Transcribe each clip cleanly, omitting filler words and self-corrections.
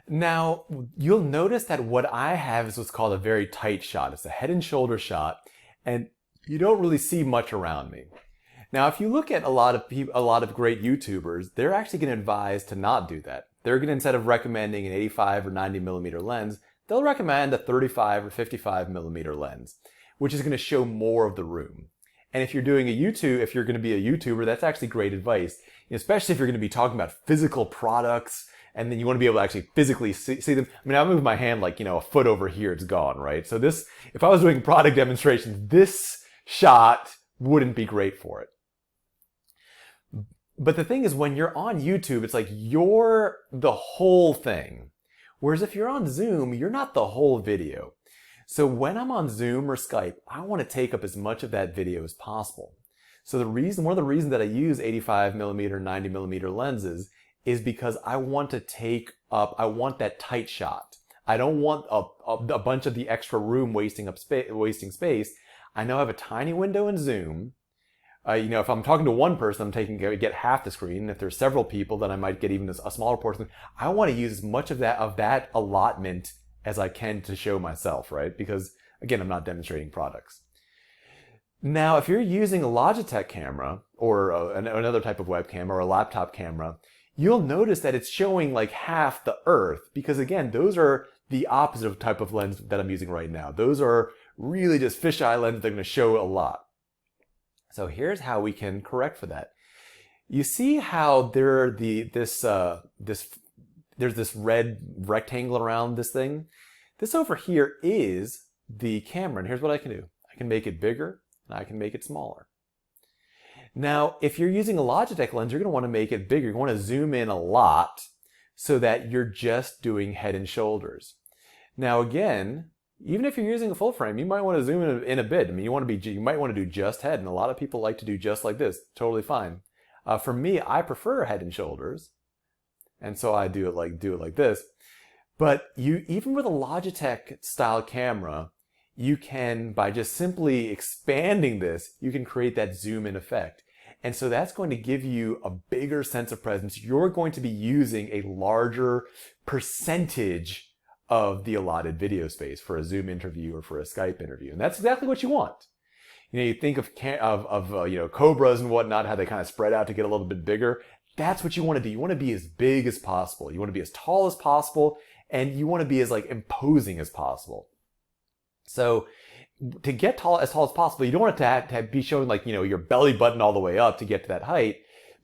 Now, you'll notice that what I have is what's called a very tight shot. It's a head and shoulder shot, and you don't really see much around me. Now, if you look at a lot of great YouTubers, they're actually going to advise to not do that. They're going to, instead of recommending an 85 or 90 millimeter lens, they'll recommend a 35 or 55 millimeter lens, which is going to show more of the room. And if you're doing if you're going to be a YouTuber, that's actually great advice, especially if you're going to be talking about physical products, and then you want to be able to actually physically see them. I mean, I move my hand like, a foot over here, it's gone, right? So this, if I was doing product demonstrations, this shot wouldn't be great for it. But the thing is, when you're on YouTube, it's like you're the whole thing. Whereas if you're on Zoom, you're not the whole video. So when I'm on Zoom or Skype, I want to take up as much of that video as possible. So one of the reasons that I use 85 millimeter, 90 millimeter lenses is because I want that tight shot. I don't want a bunch of the extra room wasting space. I know I have a tiny window in Zoom. If I'm talking to one person, get half the screen. If there's several people, then I might get even a smaller portion. I want to use as much of that allotment as I can to show myself, right? Because again, I'm not demonstrating products. Now, if you're using a Logitech camera or another type of webcam or a laptop camera, you'll notice that it's showing like half the earth, because again, those are the opposite of type of lens that I'm using right now. Those are really just fisheye lenses that are going to show a lot. So here's how we can correct for that. You see how there's this red rectangle around this thing? This over here is the camera, and here's what I can do. I can make it bigger, and I can make it smaller. Now, if you're using a Logitech lens, you're going to want to make it bigger. You want to zoom in a lot so that you're just doing head and shoulders. Now again, even if you're using a full frame, you might want to zoom in a bit. I mean, you might want to do just head, and a lot of people like to do just like this. Totally fine. For me, I prefer head and shoulders, and so I do it like this. But even with a Logitech style camera, you can, by just simply expanding this, you can create that zoom in effect. And so that's going to give you a bigger sense of presence. You're going to be using a larger percentage of the allotted video space for a Zoom interview or for a Skype interview. And that's exactly what you want. You think of Cobras and whatnot, how they kind of spread out to get a little bit bigger. That's what you want to do. You want to be as big as possible. You want to be as tall as possible, and you want to be as imposing as possible. So to get as tall as possible, you don't want it to be showing your belly button all the way up to get to that height.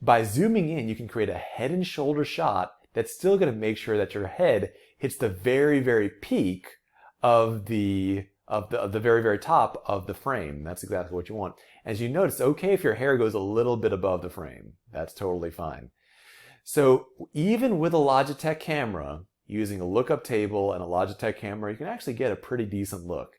By zooming in, you can create a head and shoulder shot that's still going to make sure that your head hits the very, very peak of the very, very top of the frame. That's exactly what you want. As you notice, it's okay if your hair goes a little bit above the frame. That's totally fine. So even with a Logitech camera, using a lookup table and a Logitech camera, you can actually get a pretty decent look.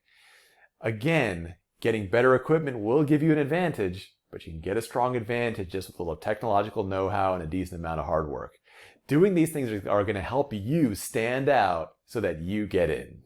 Again, getting better equipment will give you an advantage, but you can get a strong advantage just with a little technological know-how and a decent amount of hard work. Doing these things are going to help you stand out so that you get in.